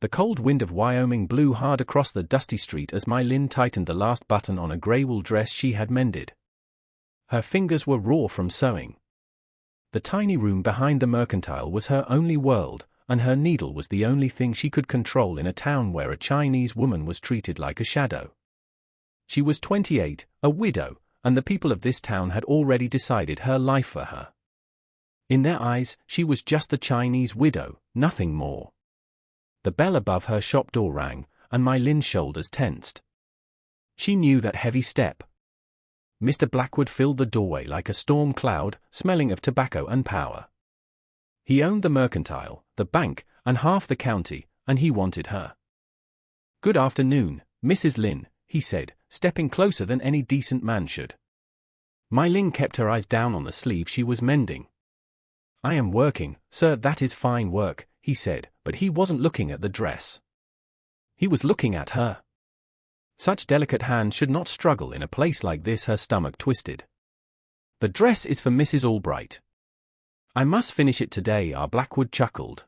The cold wind of Wyoming blew hard across the dusty street as My Lin tightened the last button on a grey wool dress she had mended. Her fingers were raw from sewing. The tiny room behind the mercantile was her only world, and her needle was the only thing she could control in a town where a Chinese woman was treated like a shadow. She was 28, a widow, and the people of this town had already decided her life for her. In their eyes, she was just the Chinese widow, nothing more. The bell above her shop door rang, and My Lin's shoulders tensed. She knew that heavy step. Mr. Blackwood filled the doorway like a storm cloud, smelling of tobacco and power. He owned the mercantile, the bank, and half the county, and he wanted her. "Good afternoon, Mrs. Lin," he said, stepping closer than any decent man should. My Lin kept her eyes down on the sleeve she was mending. "I am working, sir." "That is fine work," he said, but he wasn't looking at the dress. He was looking at her. Such delicate hands should not struggle in a place like this. Her stomach twisted. "The dress is for Mrs. Albright." "I must finish it today," Blackwood chuckled.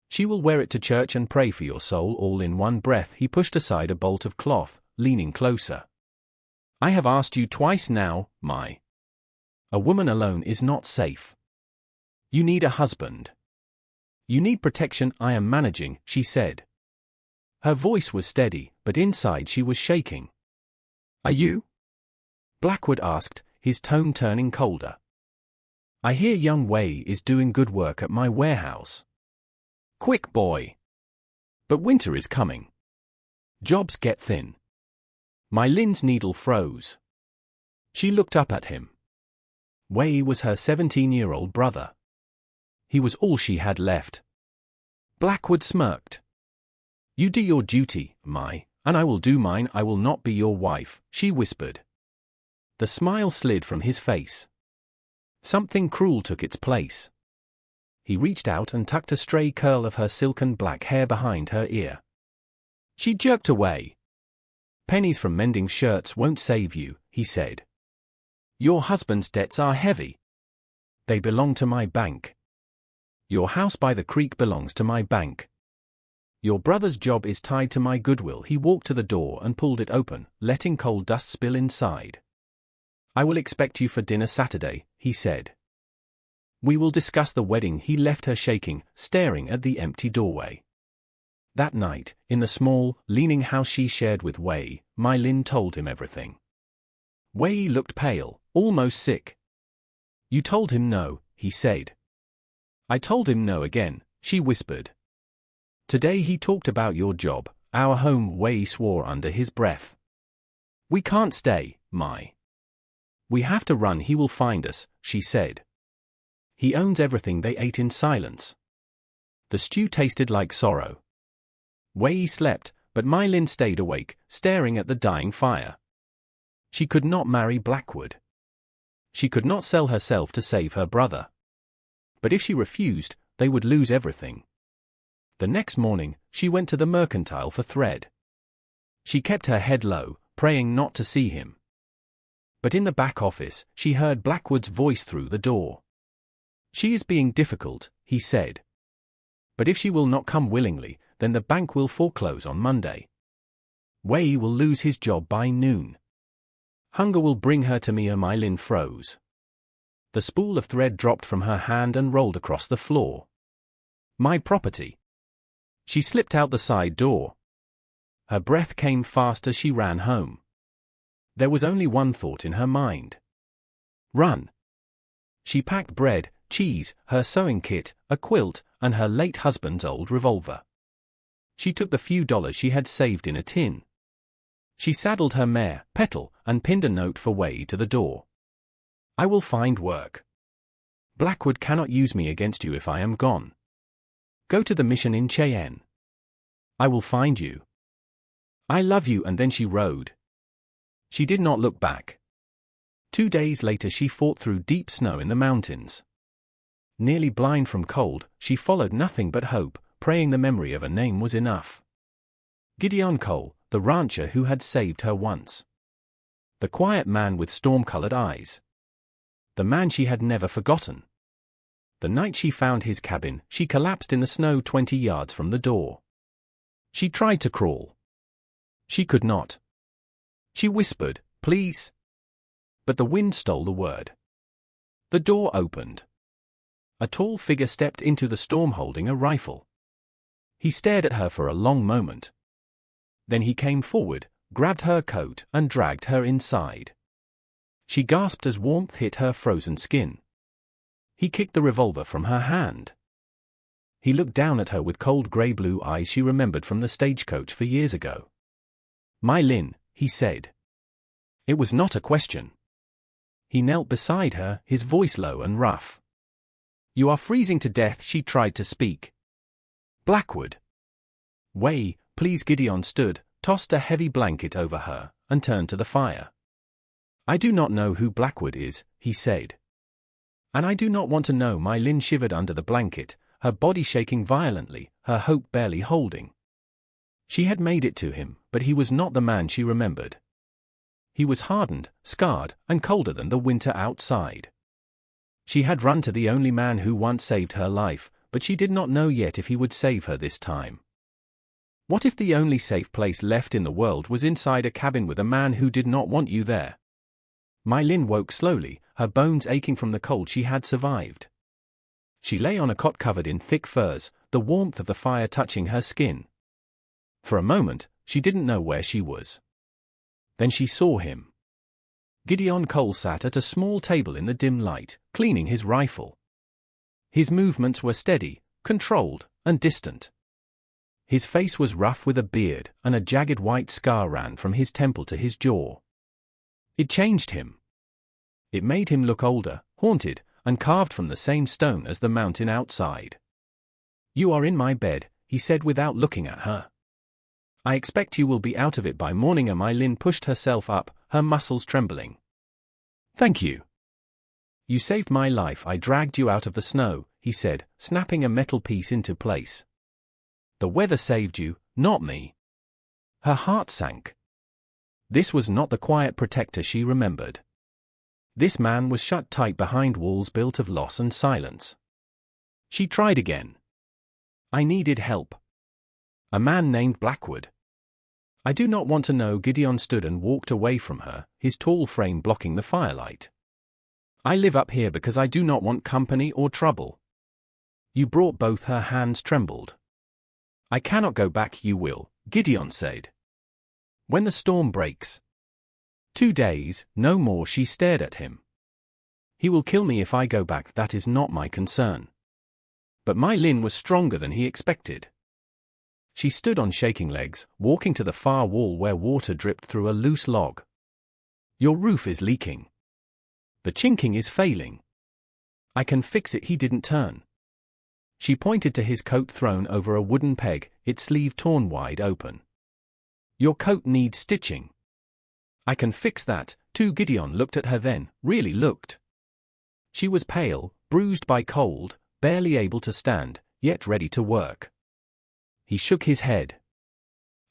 "She will wear it to church and pray for your soul." All in one breath he pushed aside a bolt of cloth, leaning closer. "I have asked you twice now, My. A woman alone is not safe. You need a husband. You need protection." "I am managing," she said. Her voice was steady, but inside she was shaking. "Are you?" Blackwood asked, his tone turning colder. "I hear young Wei is doing good work at my warehouse." "Quick, boy. But winter is coming. Jobs get thin." My Lin's needle froze. She looked up at him. Wei was her 17-year-old brother. He was all she had left. Blackwood smirked. "You do your duty, My, and I will do mine. I will not be your wife," she whispered. The smile slid from his face. Something cruel took its place. He reached out and tucked a stray curl of her silken black hair behind her ear. She jerked away. "Pennies from mending shirts won't save you," he said. "Your husband's debts are heavy. They belong to my bank. Your house by the creek belongs to my bank. Your brother's job is tied to my goodwill." He walked to the door and pulled it open, letting coal dust spill inside. "I will expect you for dinner Saturday," he said. "We will discuss the wedding." He left her shaking, staring at the empty doorway. That night, in the small, leaning house she shared with Wei, My Lin told him everything. Wei looked pale, almost sick. "You told him no," he said. "I told him no again," she whispered. "Today he talked about your job, our home." Wei swore under his breath. "We can't stay, My. We have to run. He will find us," she said. "He owns everything." They ate in silence. The stew tasted like sorrow. Wei slept, but My Lin stayed awake, staring at the dying fire. She could not marry Blackwood. She could not sell herself to save her brother. But if she refused, they would lose everything. The next morning, she went to the mercantile for thread. She kept her head low, praying not to see him. But in the back office, she heard Blackwood's voice through the door. "She is being difficult," he said. "But if she will not come willingly, then the bank will foreclose on Monday. Wei will lose his job by noon. Hunger will bring her to me." My Lin froze. The spool of thread dropped from her hand and rolled across the floor. "My property." She slipped out the side door. Her breath came fast as she ran home. There was only one thought in her mind. Run. She packed bread, cheese, her sewing kit, a quilt, and her late husband's old revolver. She took the few dollars she had saved in a tin. She saddled her mare, Petal, and pinned a note for Wei to the door. "I will find work. Blackwood cannot use me against you if I am gone. Go to the mission in Cheyenne. I will find you. I love you." And then she rode. She did not look back. 2 days later she fought through deep snow in the mountains. Nearly blind from cold, she followed nothing but hope, praying the memory of a name was enough. Gideon Cole, the rancher who had saved her once. The quiet man with storm-colored eyes. The man she had never forgotten. The night she found his cabin, she collapsed in the snow 20 yards from the door. She tried to crawl. She could not. She whispered, "Please." But the wind stole the word. The door opened. A tall figure stepped into the storm holding a rifle. He stared at her for a long moment. Then he came forward, grabbed her coat, and dragged her inside. She gasped as warmth hit her frozen skin. He kicked the revolver from her hand. He looked down at her with cold grey-blue eyes she remembered from the stagecoach for years ago. "My Lynn," he said. It was not a question. He knelt beside her, his voice low and rough. "You are freezing to death," she tried to speak. "Blackwood." "Way, please." Gideon stood, tossed a heavy blanket over her, and turned to the fire. "I do not know who Blackwood is," he said. "And I do not want to know." My Lynn shivered under the blanket, her body shaking violently, her hope barely holding. She had made it to him, but he was not the man she remembered. He was hardened, scarred, and colder than the winter outside. She had run to the only man who once saved her life, but she did not know yet if he would save her this time. What if the only safe place left in the world was inside a cabin with a man who did not want you there? My Lynn woke slowly, her bones aching from the cold she had survived. She lay on a cot covered in thick furs, the warmth of the fire touching her skin. For a moment, she didn't know where she was. Then she saw him. Gideon Cole sat at a small table in the dim light, cleaning his rifle. His movements were steady, controlled, and distant. His face was rough with a beard, and a jagged white scar ran from his temple to his jaw. It changed him. It made him look older, haunted, and carved from the same stone as the mountain outside. "You are in my bed," he said without looking at her. "I expect you will be out of it by morning." My Lynn pushed herself up, her muscles trembling. "Thank you. You saved my life. I dragged you out of the snow," he said, snapping a metal piece into place. "The weather saved you, not me." Her heart sank. This was not the quiet protector she remembered. This man was shut tight behind walls built of loss and silence. She tried again. "I needed help. A man named Blackwood." "I do not want to know." Gideon stood and walked away from her, his tall frame blocking the firelight. "I live up here because I do not want company or trouble." "You brought both." Her hands trembled. "I cannot go back." "You will," Gideon said. "When the storm breaks." 2 days, no more." She stared at him. "He will kill me if I go back." "That is not my concern." But My Lynn was stronger than he expected. She stood on shaking legs, walking to the far wall where water dripped through a loose log. "Your roof is leaking. The chinking is failing." "I can fix it." He didn't turn. She pointed to his coat thrown over a wooden peg, its sleeve torn wide open. "Your coat needs stitching." "I can fix that, too." Gideon looked at her then, really looked. She was pale, bruised by cold, barely able to stand, yet ready to work. He shook his head.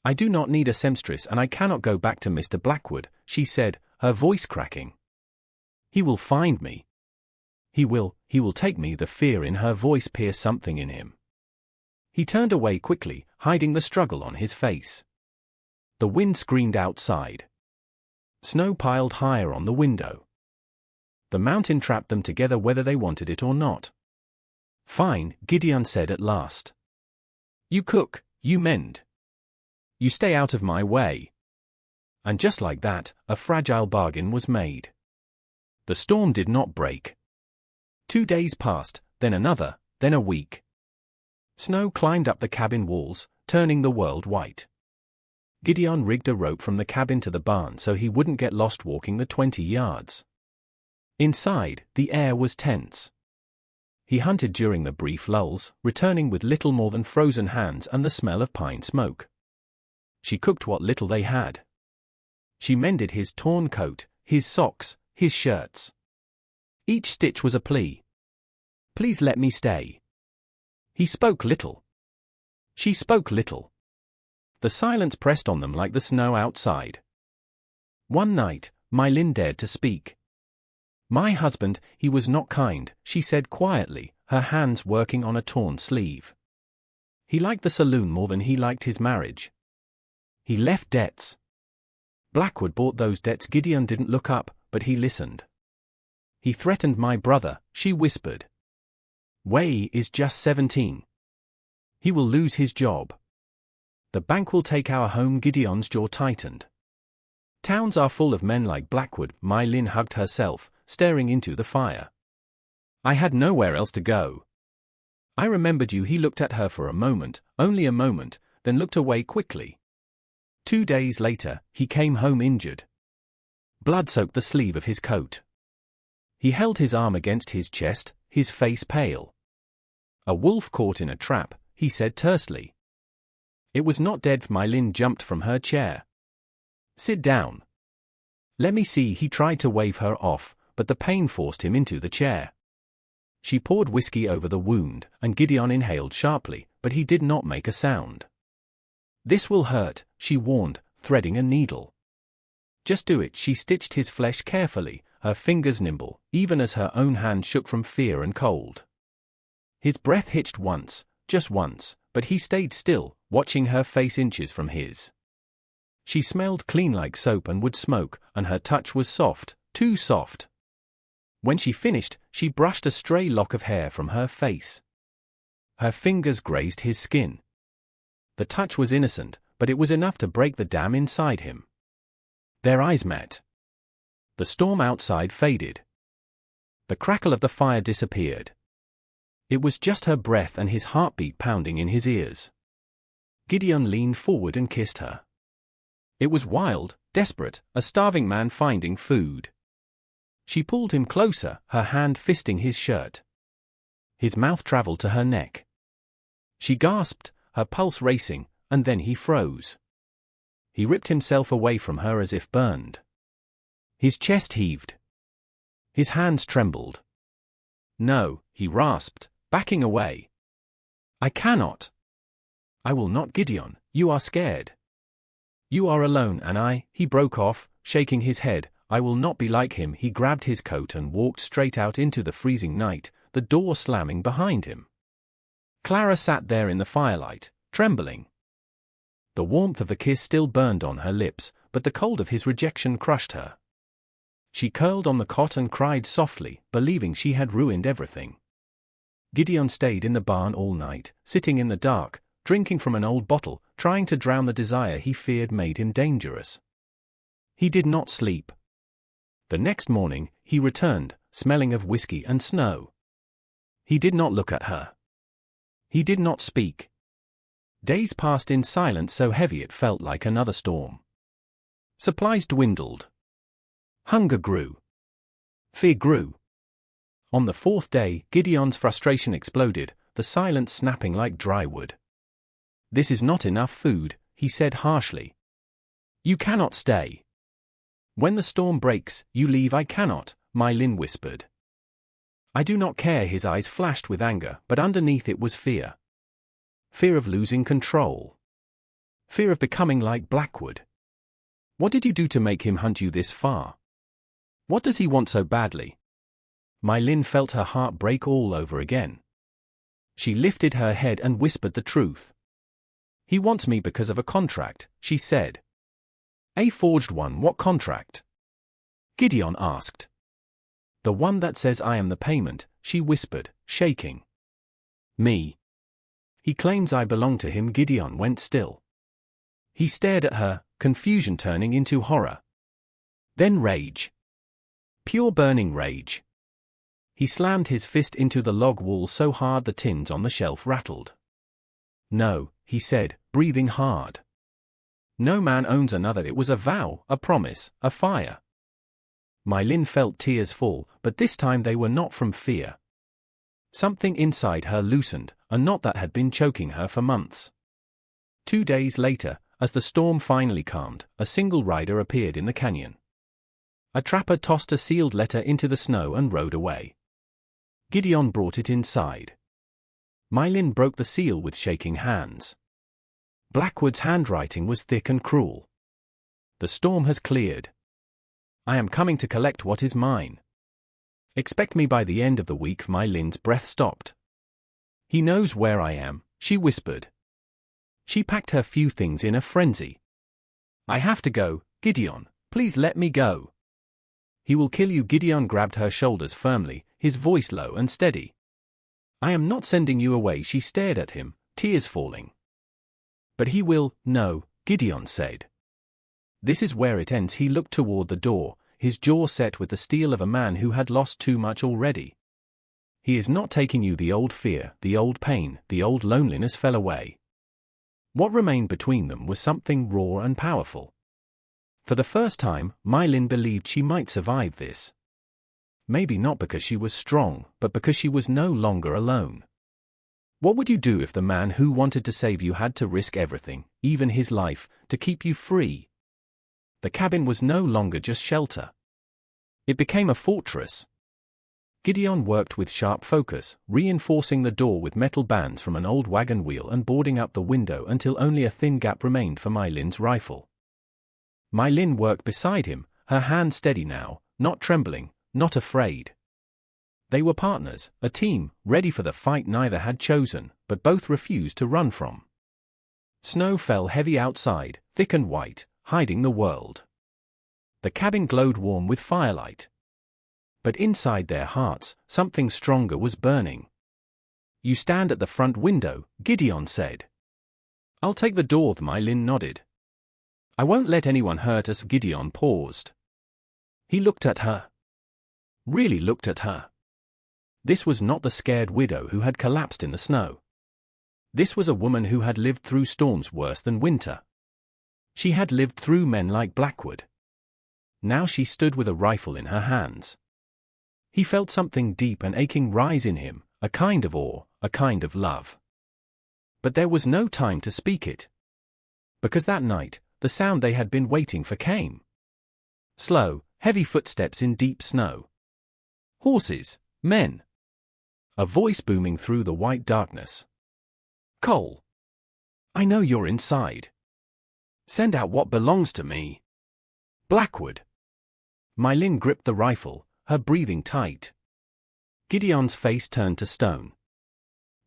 "I do not need a seamstress and I cannot go back to Mr. Blackwood," she said, her voice cracking. "He will find me. He will take me." The fear in her voice pierced something in him. He turned away quickly, hiding the struggle on his face. The wind screamed outside. Snow piled higher on the window. The mountain trapped them together whether they wanted it or not. "Fine," Gideon said at last. "You cook, you mend. You stay out of my way." And just like that, a fragile bargain was made. The storm did not break. 2 days passed, then another, then a week. Snow climbed up the cabin walls, turning the world white. Gideon rigged a rope from the cabin to the barn so he wouldn't get lost walking the 20 yards. Inside, the air was tense. He hunted during the brief lulls, returning with little more than frozen hands and the smell of pine smoke. She cooked what little they had. She mended his torn coat, his socks, his shirts. Each stitch was a plea. "Please let me stay." He spoke little. She spoke little. The silence pressed on them like the snow outside. One night, My Lynn dared to speak. "My husband, he was not kind," she said quietly, her hands working on a torn sleeve. He liked the saloon more than he liked his marriage. He left debts. Blackwood bought those debts. Gideon didn't look up, but he listened. He threatened my brother, she whispered. Way is just 17. He will lose his job. The bank will take our home. Gideon's jaw tightened. Towns are full of men like Blackwood. My Lynn hugged herself, staring into the fire. I had nowhere else to go. I remembered you. He looked at her for a moment, only a moment, then looked away quickly. 2 days later, he came home injured. Blood soaked the sleeve of his coat. He held his arm against his chest, his face pale. A wolf caught in a trap, he said tersely. It was not dead. My Lynn jumped from her chair. Sit down. Let me see. He tried to wave her off, but the pain forced him into the chair. She poured whiskey over the wound, and Gideon inhaled sharply, but he did not make a sound. This will hurt, she warned, threading a needle. Just do it. She stitched his flesh carefully, her fingers nimble, even as her own hand shook from fear and cold. His breath hitched once, just once, but he stayed still, watching her face inches from his. She smelled clean like soap and would smoke, and her touch was soft, too soft. When she finished, she brushed a stray lock of hair from her face. Her fingers grazed his skin. The touch was innocent, but it was enough to break the dam inside him. Their eyes met. The storm outside faded. The crackle of the fire disappeared. It was just her breath and his heartbeat pounding in his ears. Gideon leaned forward and kissed her. It was wild, desperate, a starving man finding food. She pulled him closer, her hand fisting his shirt. His mouth traveled to her neck. She gasped, her pulse racing, and then he froze. He ripped himself away from her as if burned. His chest heaved. His hands trembled. No, he rasped, backing away. I cannot. I will not. Gideon, you are scared. You are alone and he broke off, shaking his head. I will not be like him. He grabbed his coat and walked straight out into the freezing night, the door slamming behind him. Clara sat there in the firelight, trembling. The warmth of the kiss still burned on her lips, but the cold of his rejection crushed her. She curled on the cot and cried softly, believing she had ruined everything. Gideon stayed in the barn all night, sitting in the dark, drinking from an old bottle, trying to drown the desire he feared made him dangerous. He did not sleep. The next morning, he returned, smelling of whiskey and snow. He did not look at her. He did not speak. Days passed in silence so heavy it felt like another storm. Supplies dwindled. Hunger grew. Fear grew. On the 4th day, Gideon's frustration exploded, the silence snapping like dry wood. This is not enough food, he said harshly. You cannot stay. When the storm breaks, you leave. I cannot, My Lynn whispered. I do not care. His eyes flashed with anger, but underneath it was fear. Fear of losing control. Fear of becoming like Blackwood. What did you do to make him hunt you this far? What does he want so badly? My Lynn felt her heart break all over again. She lifted her head and whispered the truth. He wants me because of a contract, she said. A forged one. What contract? Gideon asked. The one that says I am the payment, she whispered, shaking. Me. He claims I belong to him. Gideon went still. He stared at her, confusion turning into horror. Then rage. Pure burning rage. He slammed his fist into the log wall so hard the tins on the shelf rattled. No, he said, breathing hard. No man owns another. It was a vow, a promise, a fire. My Lynn felt tears fall, but this time they were not from fear. Something inside her loosened, a knot that had been choking her for months. 2 days later, as the storm finally calmed, a single rider appeared in the canyon. A trapper tossed a sealed letter into the snow and rode away. Gideon brought it inside. My Lynn broke the seal with shaking hands. Blackwood's handwriting was thick and cruel. The storm has cleared. I am coming to collect what is mine. Expect me by the end of the week. My Lynn's breath stopped. He knows where I am, she whispered. She packed her few things in a frenzy. "I have to go, Gideon, please let me go." "He will kill you." Gideon grabbed her shoulders firmly, his voice low and steady. "I am not sending you away." She stared at him, tears falling. "But he will." "No," Gideon said. "This is where it ends." He looked toward the door, his jaw set with the steel of a man who had lost too much already. "He is not taking you." The old fear, the old pain, the old loneliness fell away. What remained between them was something raw and powerful. For the first time, My Lin believed she might survive this. Maybe not because she was strong, but because she was no longer alone. What would you do if the man who wanted to save you had to risk everything, even his life, to keep you free? The cabin was no longer just shelter. It became a fortress. Gideon worked with sharp focus, reinforcing the door with metal bands from an old wagon wheel and boarding up the window until only a thin gap remained for My Lin's rifle. My Lin worked beside him, her hand steady now, not trembling, not afraid. They were partners, a team, ready for the fight neither had chosen, but both refused to run from. Snow fell heavy outside, thick and white, hiding the world. The cabin glowed warm with firelight. But inside their hearts, something stronger was burning. "You stand at the front window," Gideon said. "I'll take the door." My Lin nodded. "I won't let anyone hurt us." Gideon paused. He looked at her. Really looked at her. This was not the scared widow who had collapsed in the snow. This was a woman who had lived through storms worse than winter. She had lived through men like Blackwood. Now she stood with a rifle in her hands. He felt something deep and aching rise in him, a kind of awe, a kind of love. But there was no time to speak it. Because that night, the sound they had been waiting for came. Slow, heavy footsteps in deep snow. Horses, men. A voice booming through the white darkness. "Cole. I know you're inside. Send out what belongs to me." "Blackwood." My Lin gripped the rifle, her breathing tight. Gideon's face turned to stone.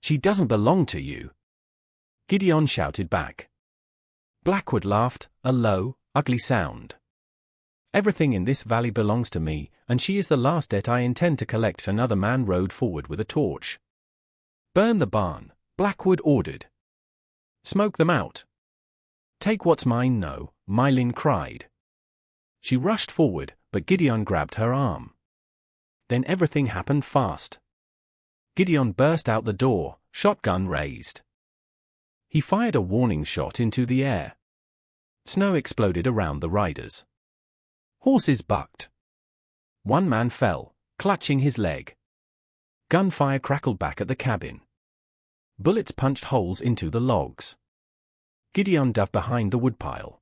"She doesn't belong to you." Gideon shouted back. Blackwood laughed, a low, ugly sound. "Everything in this valley belongs to me, and she is the last debt I intend to collect." Another man rode forward with a torch. "Burn the barn," Blackwood ordered. "Smoke them out." "Take what's mine." "No," My Lin cried. She rushed forward, but Gideon grabbed her arm. Then everything happened fast. Gideon burst out the door, shotgun raised. He fired a warning shot into the air. Snow exploded around the riders. Horses bucked. One man fell, clutching his leg. Gunfire crackled back at the cabin. Bullets punched holes into the logs. Gideon dove behind the woodpile.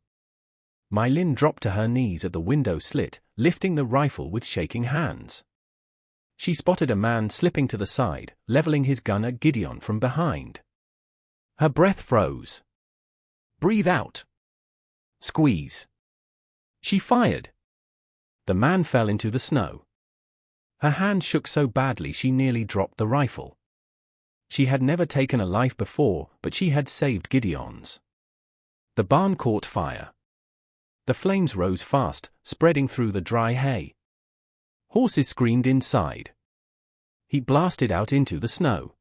My Lin dropped to her knees at the window slit, lifting the rifle with shaking hands. She spotted a man slipping to the side, leveling his gun at Gideon from behind. Her breath froze. "Breathe out. Squeeze." She fired. The man fell into the snow. Her hand shook so badly she nearly dropped the rifle. She had never taken a life before, but she had saved Gideon's. The barn caught fire. The flames rose fast, spreading through the dry hay. Horses screamed inside. He blasted out into the snow.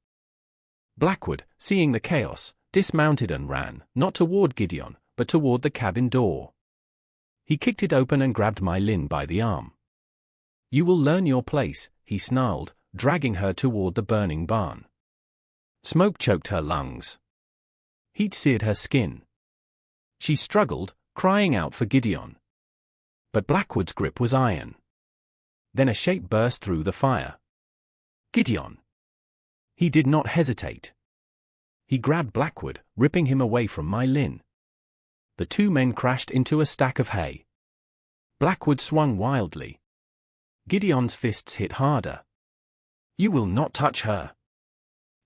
Blackwood, seeing the chaos, dismounted and ran, not toward Gideon, but toward the cabin door. He kicked it open and grabbed My Lin by the arm. "You will learn your place," he snarled, dragging her toward the burning barn. Smoke choked her lungs. Heat seared her skin. She struggled, crying out for Gideon. But Blackwood's grip was iron. Then a shape burst through the fire. "Gideon!" He did not hesitate. He grabbed Blackwood, ripping him away from My Lin. The two men crashed into a stack of hay. Blackwood swung wildly. Gideon's fists hit harder. "You will not touch her!"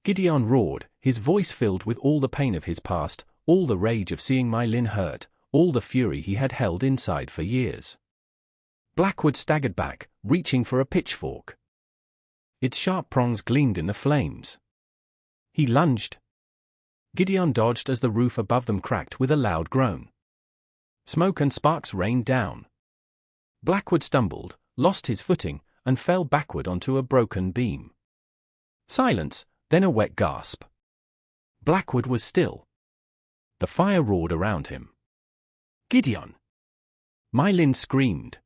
Gideon roared, his voice filled with all the pain of his past, all the rage of seeing My Lin hurt, all the fury he had held inside for years. Blackwood staggered back, reaching for a pitchfork. Its sharp prongs gleamed in the flames. He lunged. Gideon dodged as the roof above them cracked with a loud groan. Smoke and sparks rained down. Blackwood stumbled, lost his footing, and fell backward onto a broken beam. Silence, then a wet gasp. Blackwood was still. The fire roared around him. Gideon! My Lynn screamed.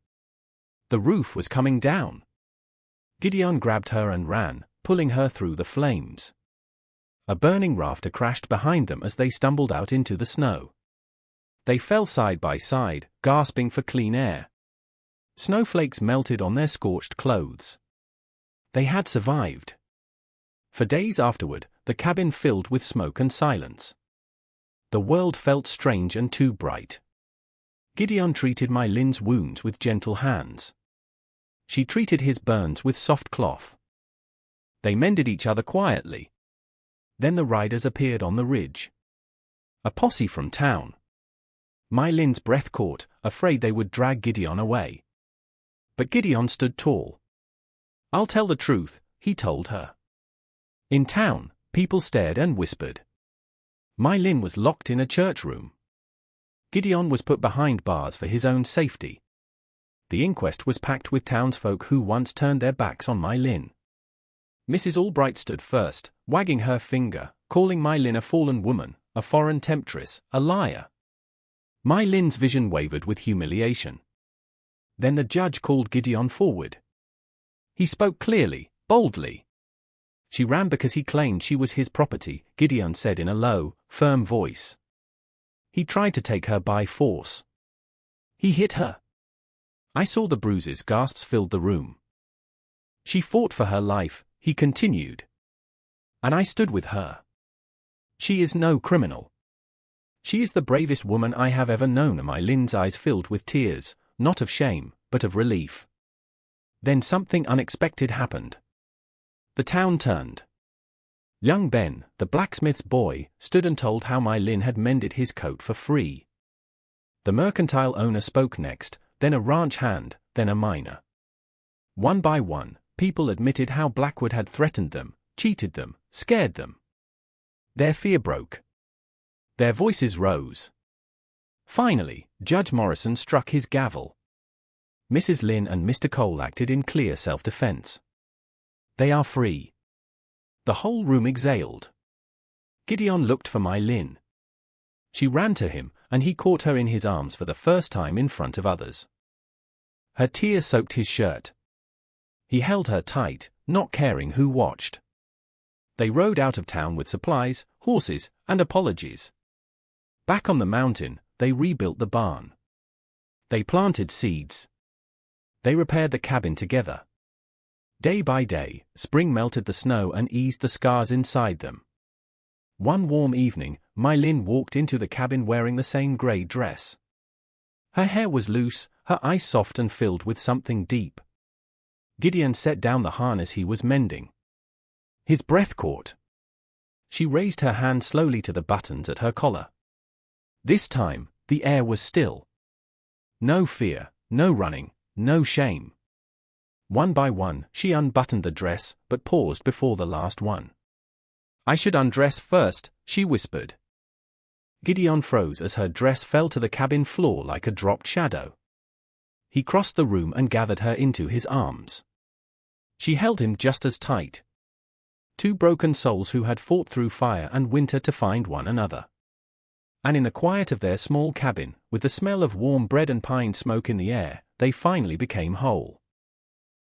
The roof was coming down. Gideon grabbed her and ran, pulling her through the flames. A burning rafter crashed behind them as they stumbled out into the snow. They fell side by side, gasping for clean air. Snowflakes melted on their scorched clothes. They had survived. For days afterward, the cabin filled with smoke and silence. The world felt strange and too bright. Gideon treated my Lynn's wounds with gentle hands. She treated his burns with soft cloth. They mended each other quietly. Then the riders appeared on the ridge. A posse from town. My Lynn's breath caught, afraid they would drag Gideon away. But Gideon stood tall. "I'll tell the truth," he told her. In town, people stared and whispered. My Lynn was locked in a church room. Gideon was put behind bars for his own safety. The inquest was packed with townsfolk who once turned their backs on my Lynn. Mrs. Albright stood first, wagging her finger, calling my Lynn a fallen woman, a foreign temptress, a liar. My Lynn's vision wavered with humiliation. Then the judge called Gideon forward. He spoke clearly, boldly. "She ran because he claimed she was his property," Gideon said in a low, firm voice. "He tried to take her by force. He hit her. I saw the bruises." Gasps filled the room. "She fought for her life," he continued. "And I stood with her. She is no criminal. She is the bravest woman I have ever known." My Lynn's eyes filled with tears, not of shame, but of relief. Then something unexpected happened. The town turned. Young Ben, the blacksmith's boy, stood and told how my Lynn had mended his coat for free. The mercantile owner spoke next, then a ranch hand, then a miner. One by one, people admitted how Blackwood had threatened them, cheated them, scared them. Their fear broke. Their voices rose. Finally, Judge Morrison struck his gavel. Mrs. Lynn and Mr. Cole acted in clear self-defense. "They are free." The whole room exhaled. Gideon looked for my Lynn. She ran to him, and he caught her in his arms for the first time in front of others. Her tears soaked his shirt. He held her tight, not caring who watched. They rode out of town with supplies, horses, and apologies. Back on the mountain, they rebuilt the barn. They planted seeds. They repaired the cabin together. Day by day, spring melted the snow and eased the scars inside them. One warm evening, my Lynn walked into the cabin wearing the same grey dress. Her hair was loose, her eyes soft and filled with something deep. Gideon set down the harness he was mending. His breath caught. She raised her hand slowly to the buttons at her collar. This time, the air was still. No fear, no running, no shame. One by one, she unbuttoned the dress, but paused before the last one. "I should undress first," she whispered. Gideon froze as her dress fell to the cabin floor like a dropped shadow. He crossed the room and gathered her into his arms. She held him just as tight. Two broken souls who had fought through fire and winter to find one another. And in the quiet of their small cabin, with the smell of warm bread and pine smoke in the air, they finally became whole.